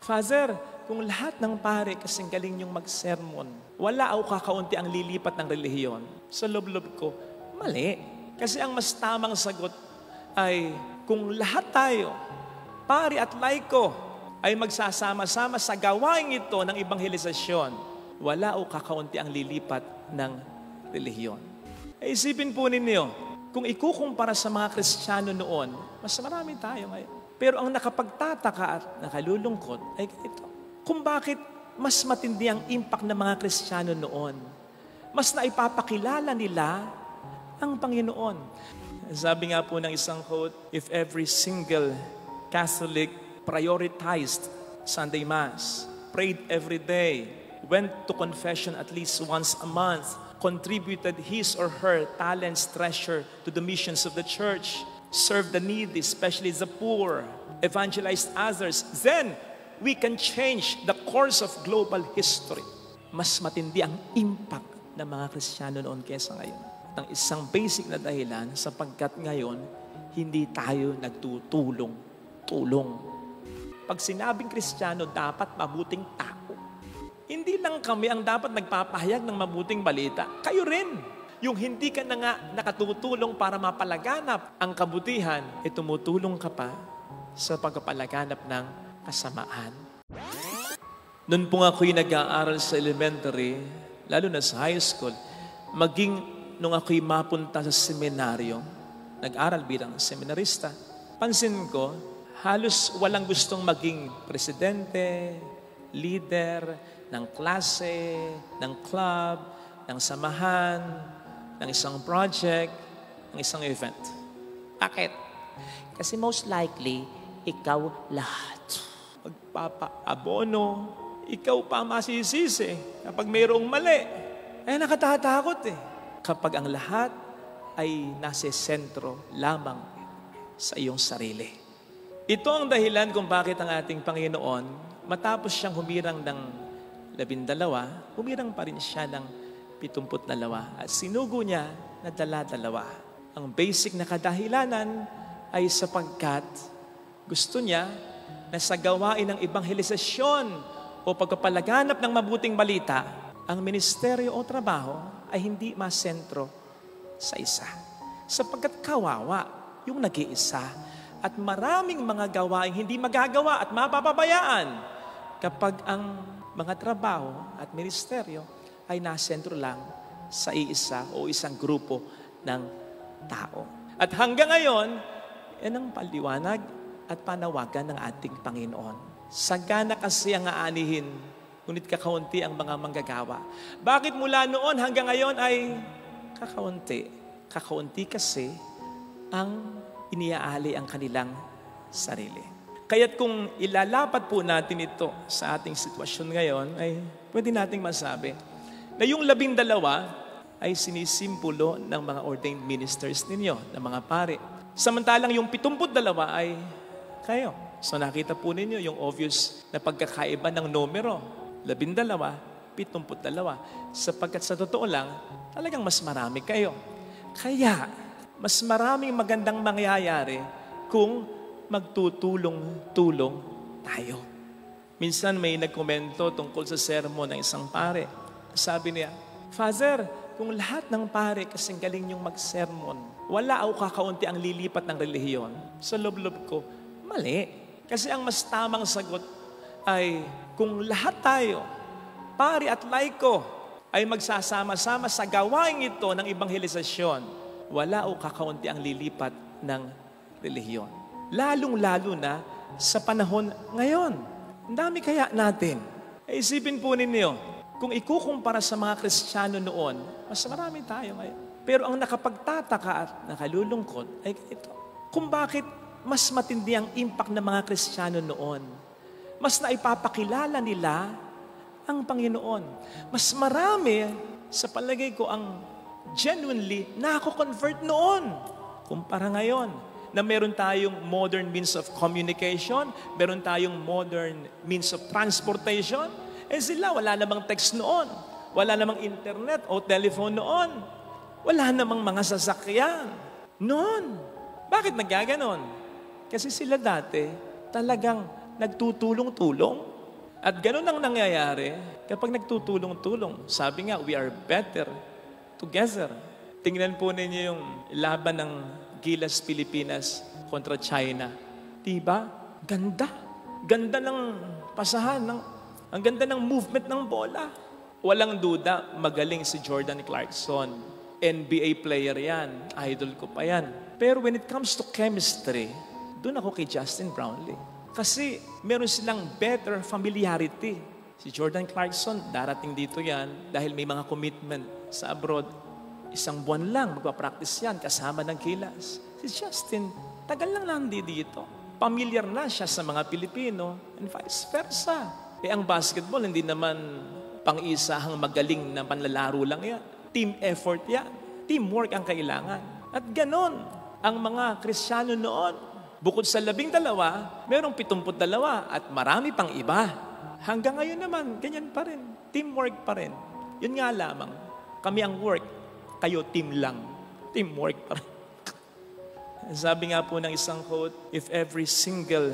Father, kung lahat ng pare kasing galing yung mag-sermon, wala o kakaunti ang lilipat ng relihiyon. Sa loob-loob ko, mali. Kasi ang mas tamang sagot ay kung lahat tayo, pare at laiko, ay magsasama-sama sa gawain ito ng ebanghelisasyon, wala o kakaunti ang lilipat ng relihiyon. Isipin po ninyo, kung ikukumpara sa mga Kristiyano noon, mas marami tayo ngayon. Pero ang nakapagtataka at nakalulungkot ay ito. Kung bakit mas matindi ang impact ng mga Kristiyano noon, mas naipapakilala nila ang Panginoon. Sabi nga po ng isang quote, if every single Catholic prioritized Sunday Mass, prayed every day, went to confession at least once a month, contributed his or her talents, treasure to the missions of the church, served the needy, especially the poor, evangelized others, then we can change the course of global history. Mas matindi ang impact ng mga Kristiyano noon kaysa ngayon. At ang isang basic na dahilan sapagkat ngayon, hindi tayo nagtutulong-tulong. Pag sinabing Kristiyano, dapat mabuting tao. Hindi lang kami ang dapat nagpapahayag ng mabuting balita. Kayo rin. Yung hindi ka na nga nakatutulong para mapalaganap ang kabutihan, tumutulong ka pa sa pagpapalaganap ng kasamaan. Noon po ako'y nag-aaral sa elementary, lalo na sa high school, maging nung ako'y mapunta sa seminaryo, nag-aral bilang seminarista, pansin ko, halos walang gustong maging presidente, leader ng klase, ng club, ng samahan, ng isang project, ng isang event. Bakit? Kasi most likely, ikaw lahat. Magpapaabono, ikaw pa masisisi kapag mayroong mali. Nakatatakot eh. Kapag ang lahat ay nasa sentro lamang sa iyong sarili. Ito ang dahilan kung bakit ang ating Panginoon, matapos siyang humirang ng 12, humirang pa rin siya ng 72 at sinugo niya na 12. Ang basic na kadahilanan ay sapagkat gusto niya na sa gawain ng ebanghelisasyon o pagpapalaganap ng mabuting balita, ang ministeryo o trabaho ay hindi masentro sa isa. Sapagkat kawawa yung nag-iisa at maraming mga gawain hindi magagawa at mapapabayaan kapag ang mga trabaho at ministeryo ay nasentro lang sa iisa o isang grupo ng tao. At hanggang ngayon, yan ang paliwanag at panawagan ng ating Panginoon. Sagana kasi ang aanihin, ngunit kakaunti ang mga manggagawa. Bakit mula noon hanggang ngayon ay kakaunti? Kakaunti kasi ang iniaali ang kanilang sarili. Kaya't kung ilalapat po natin ito sa ating sitwasyon ngayon, ay pwede nating masabi na yung 12 ay sinisimbolo ng mga ordained ministers ninyo, ng mga pare. Samantalang yung 72 ay kayo. So nakita po ninyo yung obvious na pagkakaiba ng numero. 12, 72. Sapagkat sa totoo lang, talagang mas marami kayo. Kaya, mas maraming magandang mangyayari kung magtutulong-tulong tayo. Minsan may nagkomento tungkol sa sermon ng isang pare. Sabi niya, Father, kung lahat ng pare kasing galing yung mag-sermon, wala o kakaunti ang lilipat ng relihiyon. Sa loob-loob ko, mali. Kasi ang mas tamang sagot ay kung lahat tayo, pare at laiko, ay magsasama-sama sa gawain ito ng ebanghelisasyon, wala o kakaunti ang lilipat ng relihiyon. Lalong-lalo na sa panahon ngayon. Ang dami kaya natin. Isipin po ninyo, kung ikukumpara sa mga Kristiyano noon, mas marami tayo ngayon. Pero ang nakapagtataka at nakalulungkot ay ito. Kung bakit mas matindi ang impact ng mga Kristiyano noon, mas naipapakilala nila ang Panginoon. Mas marami, sa palagay ko, ang genuinely nako-convert noon. Kumpara ngayon, na meron tayong modern means of communication, meron tayong modern means of transportation, sila wala namang text noon, wala namang internet o telephone noon, wala namang mga sasakyan noon. Bakit nagaganon? Kasi sila dati talagang nagtutulong-tulong. At ganun ang nangyayari kapag nagtutulong-tulong. Sabi nga, we are better together. Tingnan po ninyo yung laban ng Gilas Pilipinas kontra China. Diba? Ganda. Ganda ng pasahan. Ang ganda ng movement ng bola. Walang duda, magaling si Jordan Clarkson. NBA player yan. Idol ko pa yan. Pero when it comes to chemistry, doon ako kay Justin Brownlee. Kasi meron silang better familiarity. Si Jordan Clarkson, darating dito yan dahil may mga commitment sa abroad. 1 buwan lang, magpapractice yan kasama ng Gilas. Si Justin, tagal lang nandi dito. Familiar na siya sa mga Pilipino and vice versa. Ang basketball, hindi naman pang-isahang magaling na panlalaro lang yan. Team effort yan. Teamwork ang kailangan. At ganon, ang mga Kristiyano noon, bukod sa 12, merong 72 at marami pang iba. Hanggang ngayon naman, ganyan pa rin. Teamwork pa rin. Yun nga lamang. Kami ang work, kayo team lang. Teamwork pa rin. Sabi nga po ng isang quote, if every single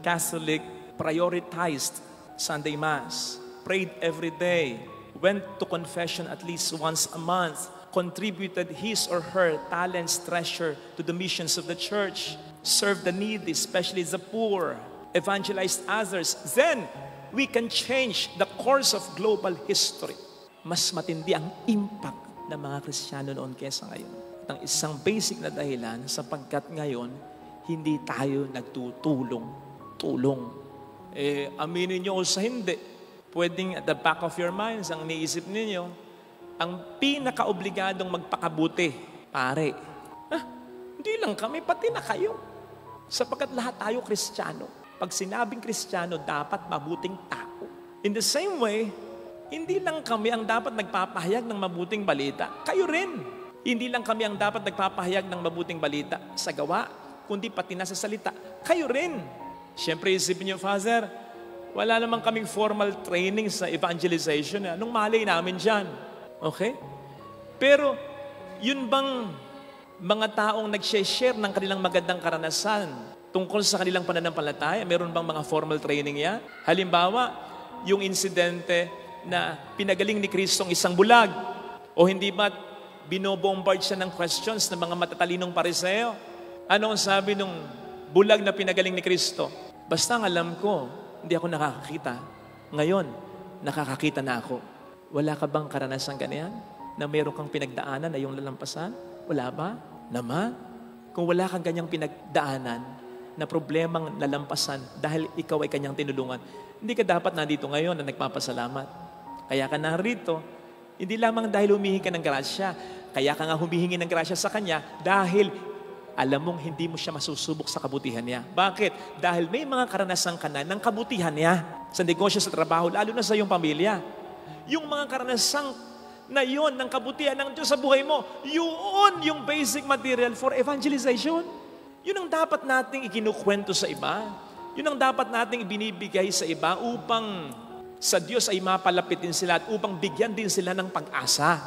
Catholic prioritized Sunday Mass, prayed every day, went to confession at least once a month, contributed his or her talents, treasure to the missions of the church, served the needy, especially the poor, evangelized others, then we can change the course of global history. Mas matindi ang impact ng mga Kristiyano noon kaysa ngayon. At ang isang basic na dahilan sapagkat ngayon, hindi tayo nagtutulong-tulong. Aminin nyo o sa hindi, pwedeng at the back of your minds, ang niisip ninyo, ang pinaka-obligadong magpakabuti, pare. Hindi lang kami, pati na kayo. Sapagkat lahat tayo Kristiyano. Pag sinabing Kristiyano, dapat mabuting tao. In the same way, hindi lang kami ang dapat nagpapahayag ng mabuting balita. Kayo rin. Hindi lang kami ang dapat nagpapahayag ng mabuting balita sa gawa, kundi pati na sa salita. Kayo rin. Siyempre, isipin niyo, Father, wala namang kaming formal training sa evangelization. Anong malay namin dyan? Okay? Pero, yun bang mga taong nag-share ng kanilang magandang karanasan tungkol sa kanilang pananampalataya, meron bang mga formal training yan? Halimbawa, yung insidente na pinagaling ni Kristo ang isang bulag, o hindi ba binobombard siya ng questions ng mga matatalinong pariseo? Ano ang sabi nung bulag na pinagaling ni Kristo? Basta ang alam ko, hindi ako nakakakita. Ngayon, nakakakita na ako. Wala ka bang karanasan ganyan? Na meron kang pinagdaanan na yung lalampasan? Wala ba? Naman. Kung wala kang ganyang pinagdaanan na problemang lalampasan dahil ikaw ay kanyang tinulungan, hindi ka dapat nandito ngayon na nagpapasalamat. Kaya ka narito, hindi lamang dahil humihingi ka ng grasya. Kaya ka nga humihingi ng grasya sa kanya dahil alam mong hindi mo siya masusubok sa kabutihan niya. Bakit? Dahil may mga karanasan ka na ng kabutihan niya sa negosyo, sa trabaho, lalo na sa iyong pamilya. Yung mga karanasang na yon ng kabutihan ng Diyos sa buhay mo, yun yung basic material for evangelization. Yun ang dapat nating ikinukwento sa iba. Yun ang dapat nating ibinibigay sa iba upang sa Diyos ay mapalapit din sila at upang bigyan din sila ng pag-asa.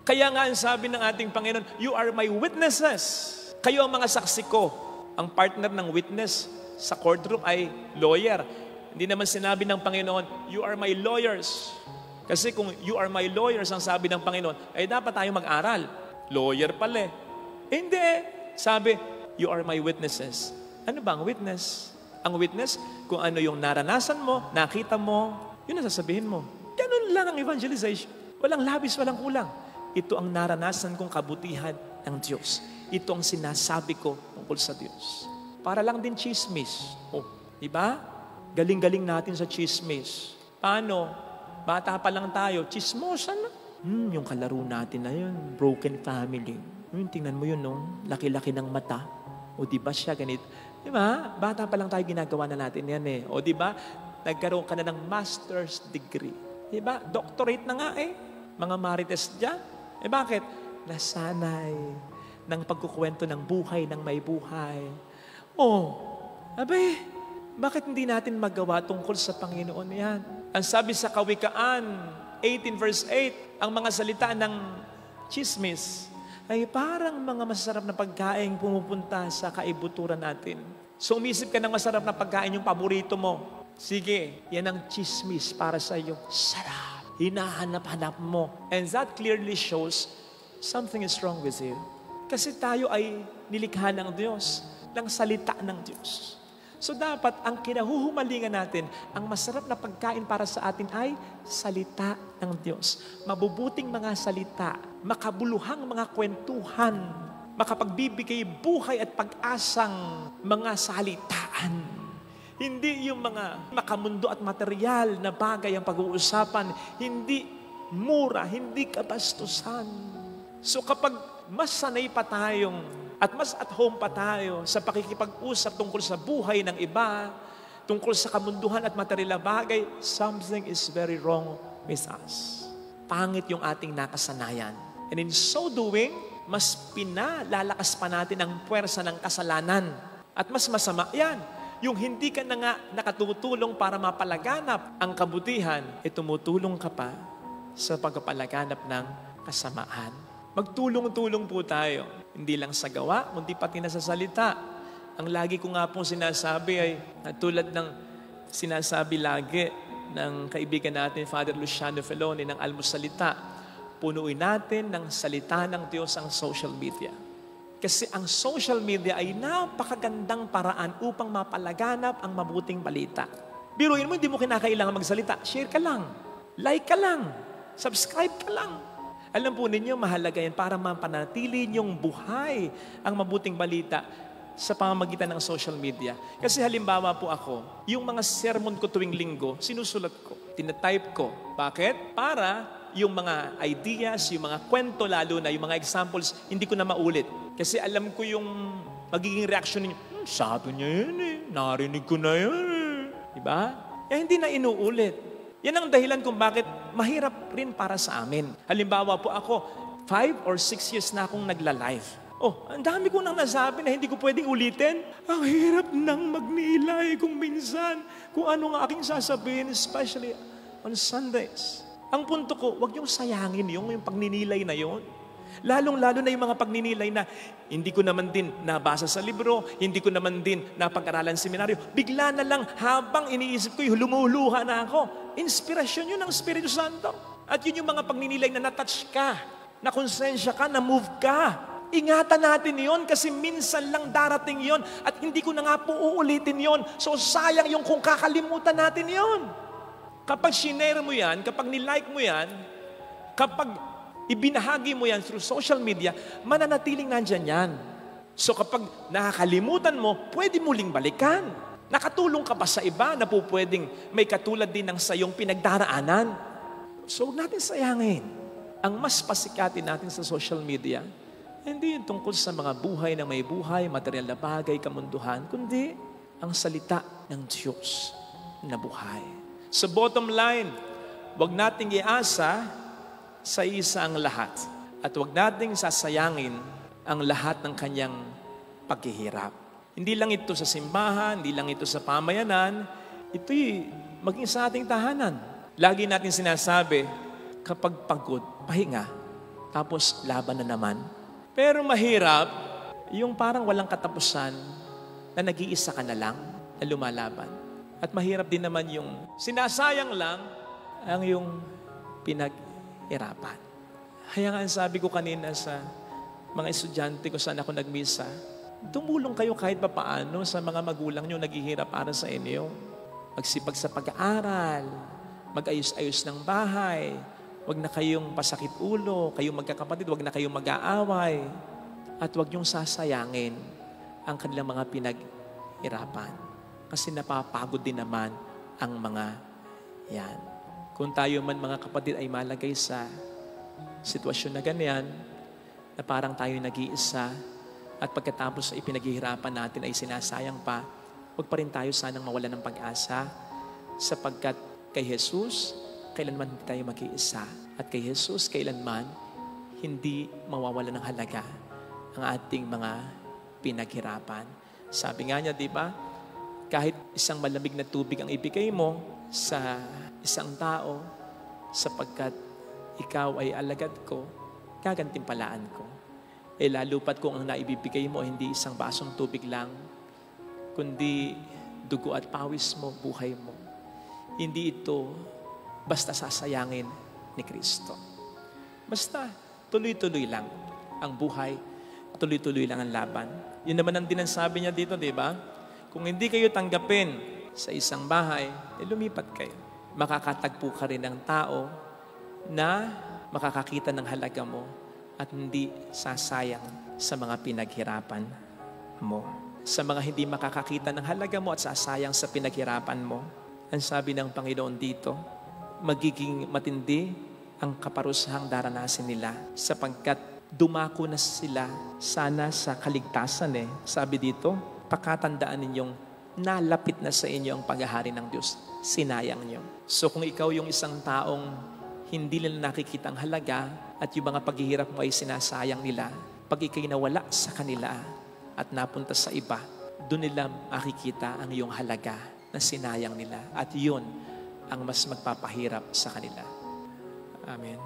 Kaya nga ang sabi ng ating Panginoon, you are my witnesses. Kayo ang mga saksi ko. Ang partner ng witness sa courtroom ay lawyer. Hindi naman sinabi ng Panginoon, you are my lawyers. Kasi kung you are my lawyers, ang sabi ng Panginoon, ay dapat tayo mag-aral. Lawyer pala eh. Hindi. Sabi, you are my witnesses. Ano ba ang witness? Ang witness, kung ano yung naranasan mo, nakita mo, yun ang sasabihin mo. Ganun lang ang evangelization. Walang labis, walang kulang. Ito ang naranasan kong kabutihan ng Diyos. Ito ang sinasabi ko tungkol sa Diyos. Para lang din chismis. Diba? Galing-galing natin sa chismis. Paano? Bata pa lang tayo, chismosa na. Yung kalaro natin na yun, broken family. Tingnan mo yun, no? Laki-laki ng mata. O di ba siya ganito? Di ba? Bata pa lang tayo, ginagawa na natin yan eh. O di ba? Nagkaroon ka na ng master's degree. Di ba? Doctorate na nga eh. Mga marites dyan. Bakit? Nasanay ng pagkukwento ng buhay ng may buhay. Bakit hindi natin magawa tungkol sa Panginoon yan? Ang sabi sa Kawikaan 18 verse 8, ang mga salita ng chismis ay parang mga masarap na pagkain pumupunta sa kaibuturan natin. So umisip ka ng masarap na pagkain yung paborito mo. Sige, yan ang chismis para sa iyo. Sarap. Hinahanap-hanap mo. And that clearly shows something is wrong with you. Kasi tayo ay nilikha ng Diyos, ng salita ng Diyos. So dapat ang kinahuhumalingan natin, ang masarap na pagkain para sa atin ay salita ng Diyos. Mabubuting mga salita, makabuluhang mga kwentuhan, makapagbibigay buhay at pag-asang mga salitaan. Hindi yung mga makamundo at material na bagay ang pag-uusapan, hindi mura, hindi kabastusan. So kapag mas sanay pa tayong at mas at home pa tayo sa pakikipag-usap tungkol sa buhay ng iba, tungkol sa kamunduhan at material na bagay, something is very wrong with us. Pangit yung ating nakasanayan. And in so doing, mas pinalalakas pa natin ang puwersa ng kasalanan. At mas masama yan. Yung hindi ka na nga nakatutulong para mapalaganap ang kabutihan, tumutulong ka pa sa pagpapalaganap ng kasamaan. Magtulong-tulong po tayo. Hindi lang sa gawa, kundi pati na sa salita. Ang lagi ko nga pong sinasabi ay, tulad ng sinasabi lagi ng kaibigan natin, Father Luciano Feloni, ng Almusalita, punuin natin ng salita ng Diyos ang social media. Kasi ang social media ay napakagandang paraan upang mapalaganap ang mabuting balita. Biruin mo, hindi mo kinakailangan magsalita. Share ka lang. Like ka lang. Subscribe ka lang. Alam po ninyo, mahalaga yan para mapanatili niyong buhay ang mabuting balita sa pamamagitan ng social media. Kasi halimbawa po ako, yung mga sermon ko tuwing linggo, sinusulat ko, tinatype ko. Bakit? Para yung mga ideas, yung mga kwento lalo na, yung mga examples, hindi ko na maulit. Kasi alam ko yung magiging reaction ninyo, sabi niya yun eh, narinig ko na yun eh. Diba? Eh, hindi na inuulit. Yan ang dahilan kung bakit mahirap rin para sa amin. Halimbawa po ako, 5 or 6 years na akong nagla-live. Oh, ang dami ko nang nasabi na hindi ko pwedeng ulitin. Ang hirap nang magnilay kung minsan, kung ano nga aking sasabihin, especially on Sundays. Ang punto ko, wag yung sayangin yung pagninilay na yon. Lalong-lalo na yung mga pagninilay na hindi ko naman din nabasa sa libro, hindi ko naman din napag-aralan seminaryo. Bigla na lang habang iniisip ko, lumuluha na ako. Inspirasyon yun ng Espiritu Santo. At yun yung mga pagninilay na natouch ka, na konsensya ka, na move ka. Ingatan natin yon kasi minsan lang darating yon at hindi ko na nga po uulitin yon. So sayang yung kung kakalimutan natin yon. Kapag shinare mo yan, kapag nilike mo yan, kapag ibinahagi mo yan through social media, mananatiling nandyan yan. So kapag nakakalimutan mo, pwede muling balikan. Nakatulong ka pa sa iba na po pwedeng may katulad din ng sayong pinagdaraanan. So huwag natin sayangin. Ang mas pasikatin natin sa social media, hindi yung tungkol sa mga buhay na may buhay, material na bagay, kamunduhan, kundi ang salita ng Diyos na buhay. So bottom line, huwag nating iasa sa isa ang lahat. At huwag nating sasayangin ang lahat ng kanyang paghihirap. Hindi lang ito sa simbahan, hindi lang ito sa pamayanan, ito'y maging sa ating tahanan. Lagi natin sinasabi, kapag pagod, pahinga, tapos laban na naman. Pero mahirap, yung parang walang katapusan, na nag-iisa ka na lang, na lumalaban. At mahirap din naman yung sinasayang lang ang yung pinaghirapan. Kaya nga sabi ko kanina sa mga estudyante ko saan ako nagmisa, tumulong kayo kahit papaano sa mga magulang nyo naghihirap para sa inyo. Magsipag sa pag-aaral, mag-ayos-ayos ng bahay, wag na kayong pasakit ulo, kayong magkakapatid, wag na kayong mag-aaway, at wag nyong sasayangin ang kanilang mga pinaghirapan. Kasi napapagod din naman ang mga yan. Kung tayo man mga kapatid ay malagay sa sitwasyon na ganyan, na parang tayo nag-iisa, at pagkatapos sa ipinaghihirapan natin ay sinasayang pa, huwag pa rin tayo sanang mawala ng pag-asa, sapagkat kay Jesus, kailanman hindi tayo mag-iisa. At kay Jesus, kailanman hindi mawawala ng halaga ang ating mga pinaghirapan. Sabi nga niya, di ba? Kahit isang malamig na tubig ang ibigay mo sa isang tao, sapagkat ikaw ay alagad ko, gagantimpalaan ko. Eh lalo pat kung ang naibibigay mo hindi isang basong tubig lang, kundi dugo at pawis mo, buhay mo. hindi ito basta sasayangin ni Kristo. Basta tuloy-tuloy lang ang buhay, tuloy-tuloy lang ang laban. Yun naman ang dinansabi niya dito, di ba? Kung hindi kayo tanggapin sa isang bahay, lumipat kayo. Makakatagpo ka rin ng tao na makakakita ng halaga mo at hindi sasayang sa mga pinaghirapan mo. Sa mga hindi makakakita ng halaga mo at sasayang sa pinaghirapan mo, ang sabi ng Panginoon dito, magiging matindi ang kaparusahang daranasin nila sapagkat dumako na sila sana sa kaligtasan Sabi dito, pakatandaan ninyong nalapit na sa inyo ang paghahari ng Diyos. Sinayang nyo. So kung ikaw yung isang taong hindi nila nakikita ang halaga at yung mga paghihirap mo ay sinasayang nila, pag ikay nawala sa kanila at napunta sa iba, doon nila makikita ang iyong halaga na sinayang nila. At yun ang mas magpapahirap sa kanila. Amen.